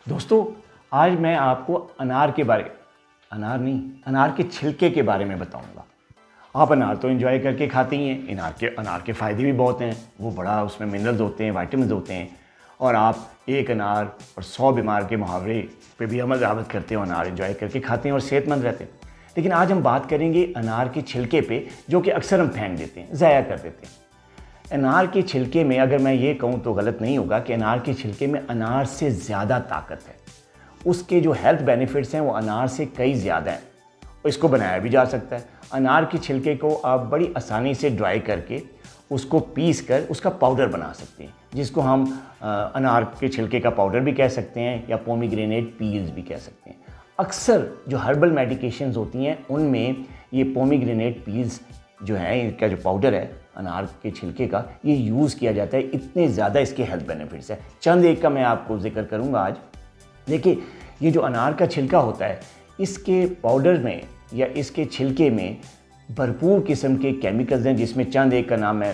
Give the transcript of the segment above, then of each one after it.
दोस्तों, आज मैं आपको अनार के छिलके के बारे में बताऊंगा। आप अनार तो एंजॉय करके खाती ही हैं। अनार के फ़ायदे भी बहुत हैं। वो बड़ा उसमें मिनरल्स होते हैं, विटामिन्स होते हैं। और आप एक अनार और 100 बीमार के मुहावरे पे भी अमल दरामद करते हो, अनार एंजॉय करके खाते हैं और सेहतमंद रहते हैं। लेकिन आज हम बात करेंगे अनार के छिलके पे, जो कि अक्सर हम फेंक देते हैं, ज़ाया कर देते हैं। अनार के छिलके में अगर मैं ये कहूँ तो गलत नहीं होगा कि अनार के छिलके में अनार से ज़्यादा ताकत है। उसके जो हेल्थ बेनिफिट्स हैं वो अनार से कई ज़्यादा हैं। इसको बनाया भी जा सकता है। अनार के छिलके को आप बड़ी आसानी से ड्राई करके उसको पीस कर उसका पाउडर बना सकते हैं, जिसको हम अनार के छिलके का पाउडर भी कह सकते हैं या पोमीग्रेनेट पील्स भी कह सकते हैं। अक्सर जो हर्बल मेडिकेशंस होती हैं उनमें ये पोमीग्रेनेट पील्स जो है, इनका जो पाउडर है अनार के छिलके का, ये यूज़ किया जाता है। इतने ज़्यादा इसके हेल्थ बेनिफिट्स हैं। चंद एक का मैं आपको जिक्र करूँगा आज। देखिए, ये जो अनार का छिलका होता है, इसके पाउडर में या इसके छिलके में भरपूर किस्म के केमिकल्स हैं, जिसमें चंद एक का नाम है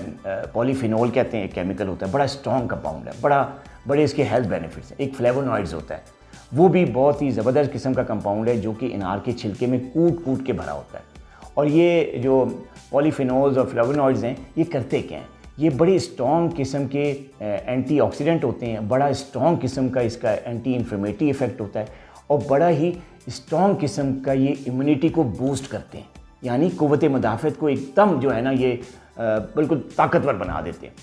पॉलीफिनोल कहते हैं। एक केमिकल होता है, बड़ा स्ट्रॉन्ग कंपाउंड है, बड़े इसके हेल्थ बेनिफिट्स हैं। एक फ्लेवोनॉइड्स होता है, वो भी बहुत ही ज़बरदस्त किस्म का कंपाउंड है, जो कि अनार के छिलके में कूट कूट के भरा होता है। और ये जो पॉलीफिनोल्स और फ्लेवोनॉइड्स हैं, ये करते क्या हैं? ये बड़ी स्ट्रॉन्ग किस्म के एंटीऑक्सीडेंट होते हैं। बड़ा स्ट्रॉन्ग किस्म का इसका एंटी इन्फ्लेमेटरी इफेक्ट होता है और बड़ा ही स्ट्रॉन्ग किस्म का ये इम्यूनिटी को बूस्ट करते हैं, यानी क़ुव्वत मुदाफ़त को एकदम जो है ना, ये बिल्कुल ताकतवर बना देते हैं।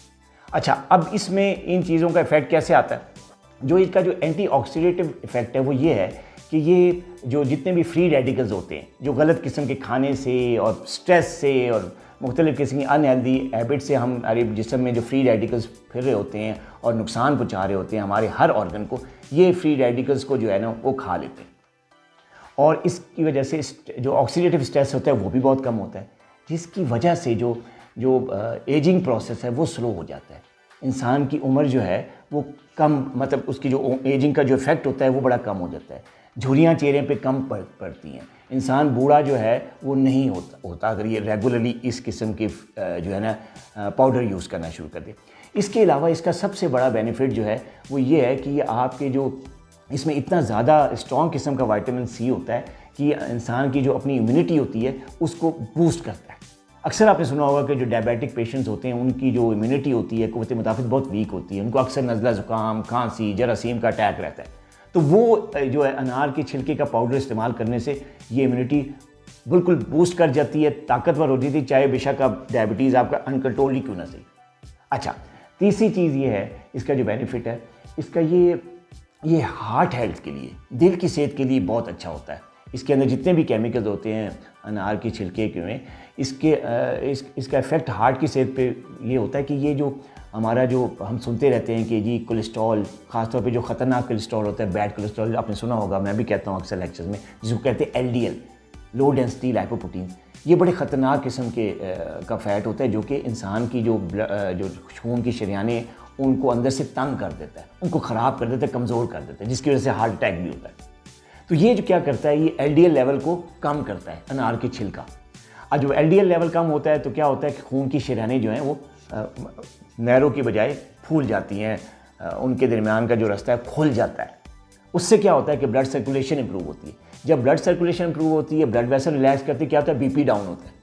अच्छा, अब इसमें इन चीज़ों का इफ़ेक्ट कैसे आता है? जो इसका जो एंटीऑक्सीडेटिव इफ़ेक्ट है वो ये है कि ये जो जितने भी फ्री रेडिकल्स होते हैं, जो गलत किस्म के खाने से और स्ट्रेस से और मुख्तलिफ़ किस्म की अनहेल्दी हैबिट से हमारे जिस्म में जो फ्री रेडिकल्स फिर रहे होते हैं और नुकसान पहुँचा रहे होते हैं हमारे हर ऑर्गन को, ये फ्री रेडिकल्स को जो है ना वो खा लेते हैं। और इसकी वजह से जो ऑक्सीडेटिव स्ट्रेस होता है वो भी बहुत कम होता है, जिसकी वजह से जो एजिंग प्रोसेस है वो स्लो हो जाता है। इंसान की उम्र जो है वो कम, मतलब उसकी जो एजिंग का जो इफ़ेक्ट होता है वो बड़ा कम हो जाता है। झुर्रियाँ चेहरे पे कम पड़ती हैं। इंसान बूढ़ा जो है वो नहीं होता अगर ये रेगुलरली इस किस्म के जो है ना पाउडर यूज़ करना शुरू कर दे। इसके अलावा इसका सबसे बड़ा बेनिफिट जो है वो ये है कि ये आपके जो इसमें इतना ज़्यादा स्ट्रॉन्ग किस्म का विटामिन सी होता है कि इंसान की जो अपनी इम्यूनिटी होती है उसको बूस्ट करता है। अक्सर आपने सुना होगा कि जो डायबिटिक पेशेंट्स होते हैं उनकी जो इम्यूनिटी होती है, क़ुव्वत मुदाफ़त बहुत वीक होती है। उनको अक्सर नज़ला ज़ुकाम, खांसी, जरासीम का अटैक रहता है। तो वो जो है अनार के छिलके का पाउडर इस्तेमाल करने से ये इम्यूनिटी बिल्कुल बूस्ट कर जाती है, ताकतवर हो जाती है, चाहे बेशक आप डायबिटीज़ आपका अनकंट्रोल ही क्यों ना सही। अच्छा, तीसरी चीज़ ये है इसका जो बेनिफिट है, इसका ये हार्ट हेल्थ के लिए, दिल की सेहत के लिए बहुत अच्छा होता है। इसके अंदर जितने भी केमिकल्स होते हैं अनार के छिलके के में, इसका इफ़ेक्ट हार्ट की सेहत पे ये होता है कि ये जो हमारा जो हम सुनते रहते हैं कि जी कोलेस्ट्रॉल, ख़ासतौर पे जो ख़तरनाक कोलेस्ट्रॉल होता है, बैड कोलेस्ट्रॉल, आपने सुना होगा, मैं भी कहता हूँ अक्सर लेक्चर्स में, जिसको कहते हैं LDL, लो डेंसिटी लाइपोप्रोटीन। ये बड़े ख़तरनाक किस्म के का फ़ैट होता है, जो कि इंसान की जो खून की शरीयानें उनको अंदर से तंग कर देता है, उनको ख़राब कर देता है, कमज़ोर कर देता है, जिसकी वजह से हार्ट अटैक भी होता है। तो ये जो क्या करता है, ये LDL लेवल को कम करता है अनार के छिलका। और जब LDL लेवल कम होता है तो क्या होता है कि खून की शरीयानें जो हैं वो नहरों की बजाय फूल जाती हैं, उनके दरमियान का जो रास्ता है खुल जाता है। उससे क्या होता है कि ब्लड सर्कुलेशन इंप्रूव होती है। जब ब्लड सर्कुलेशन इंप्रूव होती है, ब्लड वेसल रिलैक्स करती है, क्या होता है, BP डाउन होता है।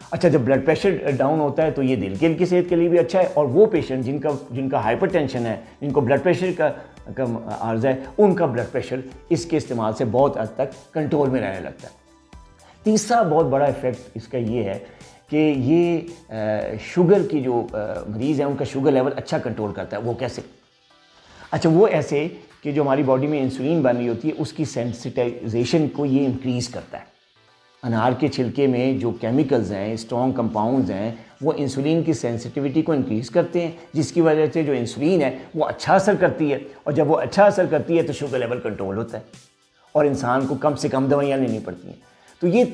अच्छा, जब ब्लड प्रेशर डाउन होता है तो ये दिल की सेहत के लिए भी अच्छा है। और वो पेशेंट जिनका हाइपरटेंशन है, जिनको ब्लड प्रेशर का आर्ज़ा है, उनका ब्लड प्रेशर इसके इस्तेमाल से बहुत हद तक कंट्रोल में रहने लगता है। तीसरा बहुत बड़ा इफ़ेक्ट इसका ये है कि ये शुगर की जो मरीज़ हैं उनका शुगर लेवल अच्छा कंट्रोल करता है। वो कैसे? अच्छा, वो ऐसे कि जो हमारी बॉडी में इंसुलिन बन रही होती है उसकी सेंसिटाइजेशन को ये इंक्रीज़ करता है। अनार के छिलके में जो केमिकल्स हैं, स्ट्रॉन्ग कंपाउंड्स हैं, वो इंसुलिन की सेंसिटिविटी को इंक्रीज़ करते हैं, जिसकी वजह से जो इंसुलिन है वो अच्छा असर करती है। और जब वो अच्छा असर करती है तो शुगर लेवल कंट्रोल होता है और इंसान को कम से कम दवाइयाँ लेनी पड़ती हैं। तो ये जो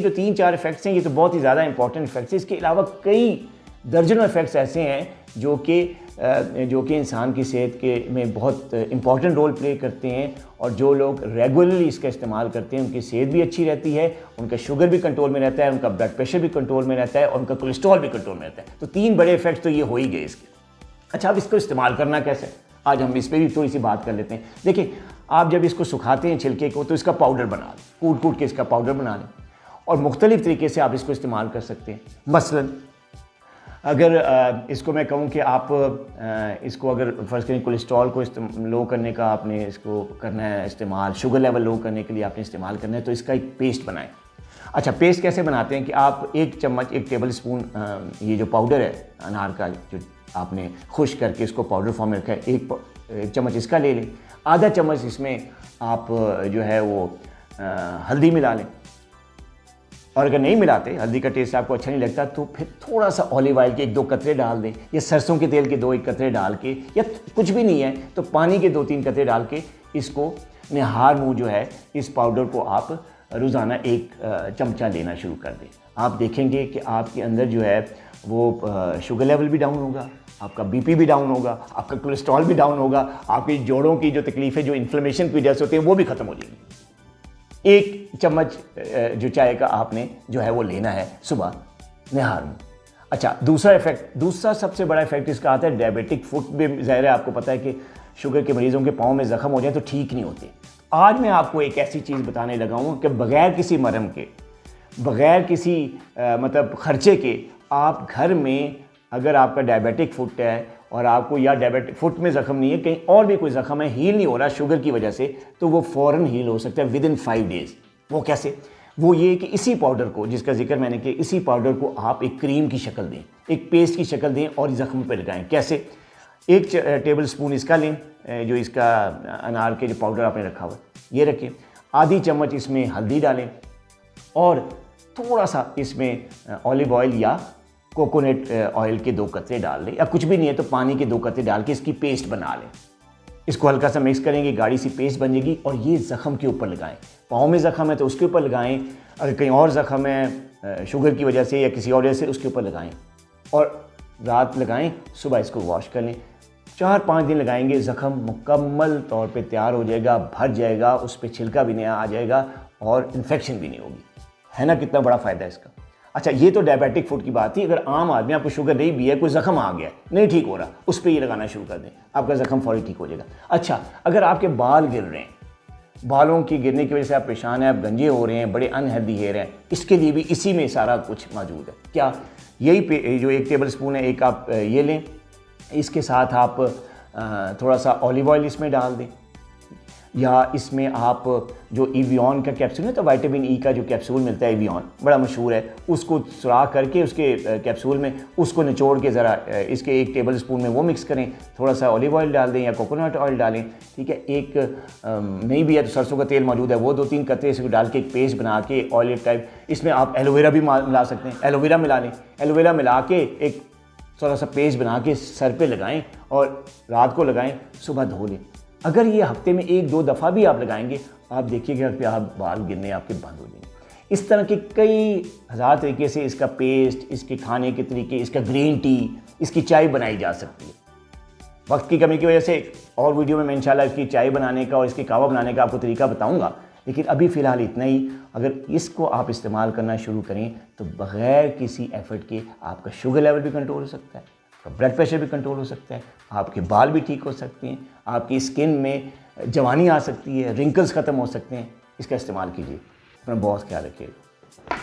3-4 इफ़ेक्ट्स हैं, ये तो बहुत ही ज़्यादा इंपॉर्टेंट इफ़ेक्ट्स हैं। इसके अलावा कई दर्जनों इफ़ेक्ट्स ऐसे हैं जो कि इंसान की सेहत में बहुत इंपॉर्टेंट रोल प्ले करते हैं। और जो लोग रेगुलरली इसका इस्तेमाल करते हैं उनकी सेहत भी अच्छी रहती है, उनका शुगर भी कंट्रोल में रहता है, उनका ब्लड प्रेशर भी कंट्रोल में रहता है और उनका कोलेस्ट्रॉल भी कंट्रोल में रहता है। तो 3 बड़े इफ़ेक्ट्स तो ये हो ही गए इसके। अच्छा, अब इसको इस्तेमाल करना कैसे? आज हम इस पर भी थोड़ी सी बात कर लेते हैं। देखिए, आप जब इसको सुखाते हैं छिलके को तो इसका पाउडर बना लें, कूट कूट के इसका पाउडर बना लें और मुख्तलिफ़ तरीके से आप इसको इस्तेमाल कर सकते हैं। मसलन अगर इसको मैं कहूँ कि आप इसको अगर फ़र्ज़ करें कोलेस्ट्रॉल को लो करने का आपने इसको करना है इस्तेमाल, शुगर लेवल लो करने के लिए आपने इस्तेमाल करना है, तो इसका एक पेस्ट बनाएं। अच्छा, पेस्ट कैसे बनाते हैं कि आप 1 चम्मच 1 टेबल स्पून ये जो पाउडर है अनार का जो आपने खुश करके इसको पाउडर फॉर्म में रखा है, 1 चम्मच इसका ले लें। आधा चम्मच इसमें आप जो है वो हल्दी मिला लें, और अगर नहीं मिलाते, हल्दी का टेस्ट आपको अच्छा नहीं लगता, तो फिर थोड़ा सा ऑलिव ऑयल के 1-2 कतरे डाल दें, या सरसों के तेल के 2-1 कतरे डाल के, या कुछ भी नहीं है तो पानी के 2-3 कतरे डाल के इसको निहार मुँह जो है इस पाउडर को आप रोज़ाना 1 चमचा लेना शुरू कर दें। आप देखेंगे कि आपके अंदर जो है वो शुगर लेवल भी डाउन होगा, आपका बीपी भी डाउन होगा, आपका कोलेस्ट्रॉल भी डाउन होगा, आपकी जोड़ों की जो तकलीफ़ें जो इन्फ्लेमेशन की वजह से होती हैं वो भी ख़त्म हो जाएंगी। 1 चम्मच जो चाय का आपने जो है वो लेना है सुबह निहार में। अच्छा, दूसरा सबसे बड़ा इफेक्ट इसका आता है डायबिटिक फुट भी। ज़ाहिर है आपको पता है कि शुगर के मरीज़ों के पाँव में ज़ख्म हो जाए तो ठीक नहीं होते। आज मैं आपको एक ऐसी चीज़ बताने लगा हूँ कि बग़ैर किसी मरहम के, बग़ैर किसी मतलब ख़र्चे के, आप घर में अगर आपका डायबिटिक फुट है और आपको या डायबिटिक फुट में ज़ख्म नहीं है, कहीं और भी कोई ज़ख्म है, हील नहीं हो रहा शुगर की वजह से, तो वो फ़ौरन हील हो सकता है विदिन 5 डेज़। वो कैसे? वो ये कि इसी पाउडर को, जिसका जिक्र मैंने किया, इसी पाउडर को आप एक क्रीम की शक्ल दें, एक पेस्ट की शक्ल दें और ज़ख्म पर लगाएं। कैसे? 1 टेबल स्पून इसका लें, जो इसका अनार के जो पाउडर आपने रखा हुआ ये रखें, आधी चम्मच इसमें हल्दी डालें और थोड़ा सा इसमें ऑलिव ऑयल या कोकोनट ऑयल के 2 कतरे डाल लें, या कुछ भी नहीं है तो पानी के 2 कतरे डाल के इसकी पेस्ट बना लें। इसको हल्का सा मिक्स करेंगे, गाढ़ी सी पेस्ट बन जाएगी और ये ज़ख्म के ऊपर लगाएं। पाँव में ज़ख्म है तो उसके ऊपर लगाएं, अगर कहीं और ज़ख्म है शुगर की वजह से या किसी और वजह से, उसके ऊपर लगाएं और रात लगाएं, सुबह इसको वॉश कर लें। 4-5 दिन लगाएंगे, ज़ख्म मुकम्मल तौर पे तैयार हो जाएगा, भर जाएगा, उस पर छिलका भी नहीं आ जाएगा और इन्फेक्शन भी नहीं होगी। है ना कितना बड़ा फ़ायदा है इसका। अच्छा, ये तो डायबिटिक फूड की बात थी। अगर आम आदमी, आपको शुगर नहीं भी है, कोई ज़ख्म आ गया, नहीं ठीक हो रहा, उस पर ये लगाना शुरू कर दें, आपका ज़ख्म फौरी ठीक हो जाएगा। अच्छा, अगर आपके बाल गिर रहे हैं, बालों की गिरने की वजह से आप परेशान हैं, आप गंजे हो रहे हैं, बड़े अनहेल्दी हेयर हैं, इसके लिए भी इसी में सारा कुछ मौजूद है। क्या? यही जो 1 टेबल स्पून है, एक आप ये लें, इसके साथ आप थोड़ा सा ऑलिव ऑयल इसमें डाल दें, या इसमें आप जो एवियन का कैप्सूल है, तो विटामिन ई का जो कैप्सूल मिलता है, एवियन बड़ा मशहूर है, उसको सुराख करके उसके कैप्सूल में उसको निचोड़ के ज़रा इसके 1 टेबल स्पून में वो मिक्स करें, थोड़ा सा ऑलिव ऑयल डाल दें या कोकोनट ऑयल डालें, ठीक है। एक नहीं भी है तो सरसों का तेल मौजूद है, वो 2-3 कतरे इसको डाल के एक पेस्ट बना के ऑलिव टाइप, इसमें आप एलोवेरा भी मिला सकते हैं, एलोवेरा मिला लें, एलोवेरा मिला के एक थोड़ा सा पेस्ट बना के सर पे लगाएं और रात को लगाएं, सुबह धो लें। अगर ये हफ्ते में 1-2 दफ़ा भी आप लगाएंगे, आप देखिएगा कि आप बाल गिरने आपके बंद हो जाएंगे। इस तरह के कई हज़ार तरीके से इसका पेस्ट, इसके खाने के तरीके, इसका ग्रीन टी, इसकी चाय बनाई जा सकती है। वक्त की कमी की वजह से और वीडियो में मैं इंशाल्लाह इसकी चाय बनाने का और इसकी कहवा बनाने का आपको तरीका बताऊँगा, लेकिन अभी फ़िलहाल इतना ही। अगर इसको आप इस्तेमाल करना शुरू करें तो बग़ैर किसी एफ़र्ट के आपका शुगर लेवल भी कंट्रोल हो सकता है, आपका ब्लड प्रेशर भी कंट्रोल हो सकता है, आपके बाल भी ठीक हो सकते हैं, आपकी स्किन में जवानी आ सकती है, रिंकल्स ख़त्म हो सकते हैं। इसका इस्तेमाल कीजिए, अपना बहुत ख्याल रखिएगा।